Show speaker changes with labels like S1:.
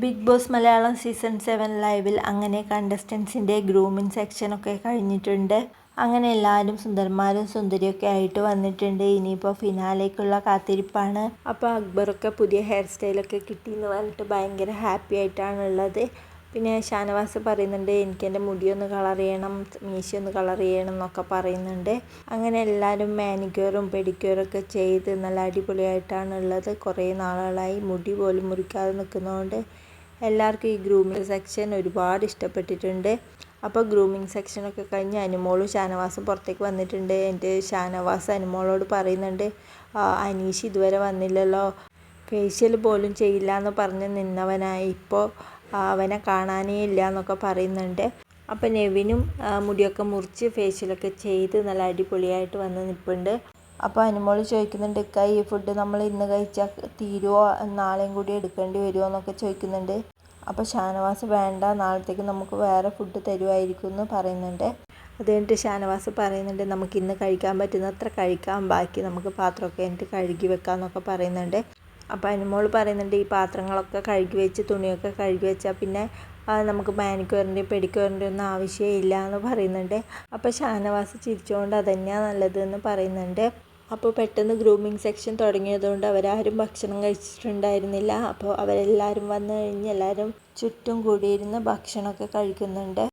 S1: Big boss Malayalam season 7 ലൈവിൽ അങ്ങനെ കണ്ടസ്റ്റൻസിൻ്റെ grooming സെക്ഷനൊക്കെ കഴിഞ്ഞിട്ടുണ്ട്. അങ്ങനെ എല്ലാവരും സുന്ദരന്മാരും സുന്ദരിയൊക്കെ ആയിട്ട് വന്നിട്ടുണ്ട്. ഇനിയിപ്പോൾ ഫിനാലേക്കുള്ള കാത്തിരിപ്പാണ്. അപ്പോൾ അക്ബറൊക്കെ പുതിയ ഹെയർ സ്റ്റൈലൊക്കെ കിട്ടിയെന്ന് പറഞ്ഞിട്ട് ഭയങ്കര ഹാപ്പി ആയിട്ടാണുള്ളത്. പിന്നെ ഷാനവാസ് പറയുന്നുണ്ട് എനിക്ക് എൻ്റെ മുടിയൊന്ന് കളർ ചെയ്യണം, മീശയൊന്ന് കളർ ചെയ്യണം എന്നൊക്കെ പറയുന്നുണ്ട്. അങ്ങനെ എല്ലാവരും മാനിക്യൂറും പെഡിക്യൂറൊക്കെ ചെയ്ത് നല്ല അടിപൊളിയായിട്ടാണുള്ളത്. കുറേ നാളുകളായി മുടി പോലും മുറിക്കാതെ നിൽക്കുന്നതുകൊണ്ട് എല്ലാവർക്കും ഈ ഗ്രൂമിങ് സെക്ഷൻ ഒരുപാട് ഇഷ്ടപ്പെട്ടിട്ടുണ്ട്. അപ്പോൾ ഗ്രൂമിങ് സെക്ഷനൊക്കെ കഴിഞ്ഞ് അനുമോളും ഷാനവാസും പുറത്തേക്ക് വന്നിട്ടുണ്ട്. എൻ്റെ ഷാനവാസ് അനുമോളോട് പറയുന്നുണ്ട്, അനീഷ് ഇതുവരെ വന്നില്ലല്ലോ, ഫേഷ്യൽ പോലും ചെയ്യില്ല എന്ന് പറഞ്ഞ് നിന്നവനായി ഇപ്പോൾ അവനെ കാണാനേ ഇല്ല എന്നൊക്കെ പറയുന്നുണ്ട്. അപ്പോൾ നെവിനും മുടിയൊക്കെ മുറിച്ച് ഫേഷ്യലൊക്കെ ചെയ്ത് നല്ല അടിപൊളിയായിട്ട് വന്ന് നിൽപ്പുണ്ട്. അപ്പോൾ അനുമോൾ ചോദിക്കുന്നുണ്ട്, ഈ ഫുഡ് നമ്മൾ ഇന്ന് കഴിച്ചാൽ തീരുമോ, നാളെയും കൂടി എടുക്കേണ്ടി വരുമോ എന്നൊക്കെ ചോദിക്കുന്നുണ്ട്. അപ്പോൾ ഷാനവാസ് വേണ്ട, നാളത്തേക്ക് നമുക്ക് വേറെ ഫുഡ് തരുമായിരിക്കും എന്ന് പറയുന്നുണ്ട്. അത് കഴിഞ്ഞിട്ട് ഷാനവാസ് പറയുന്നുണ്ട് നമുക്ക് ഇന്ന് കഴിക്കാൻ പറ്റുന്നത്ര കഴിക്കാം, ബാക്കി നമുക്ക് പാത്രമൊക്കെ എന്നിട്ട് കഴുകി വെക്കാമെന്നൊക്കെ പറയുന്നുണ്ട്. അപ്പോൾ അനുമോൾ പറയുന്നുണ്ട് ഈ പാത്രങ്ങളൊക്കെ കഴുകി വെച്ച് തുണിയൊക്കെ കഴുകി വെച്ചാൽ പിന്നെ നമുക്ക് മാനിക്യൂറിൻ്റെയും പെഡിക്യൂറിൻ്റെയും ഒന്നും ആവശ്യമില്ല എന്ന് പറയുന്നുണ്ട്. അപ്പോൾ ഷാനവാസ് ചിരിച്ചുകൊണ്ട് അതന്നെയാണ് നല്ലതെന്ന് പറയുന്നുണ്ട്. അപ്പോൾ പെട്ടെന്ന് ഗ്രൂമിങ് സെക്ഷൻ തുടങ്ങിയതുകൊണ്ട് അവരാരും ഭക്ഷണം കഴിച്ചിട്ടുണ്ടായിരുന്നില്ല. അപ്പോൾ അവരെല്ലാവരും വന്നു കഴിഞ്ഞ് എല്ലാവരും ചുറ്റും കൂടിയിരുന്ന് ഭക്ഷണമൊക്കെ കഴിക്കുന്നുണ്ട്.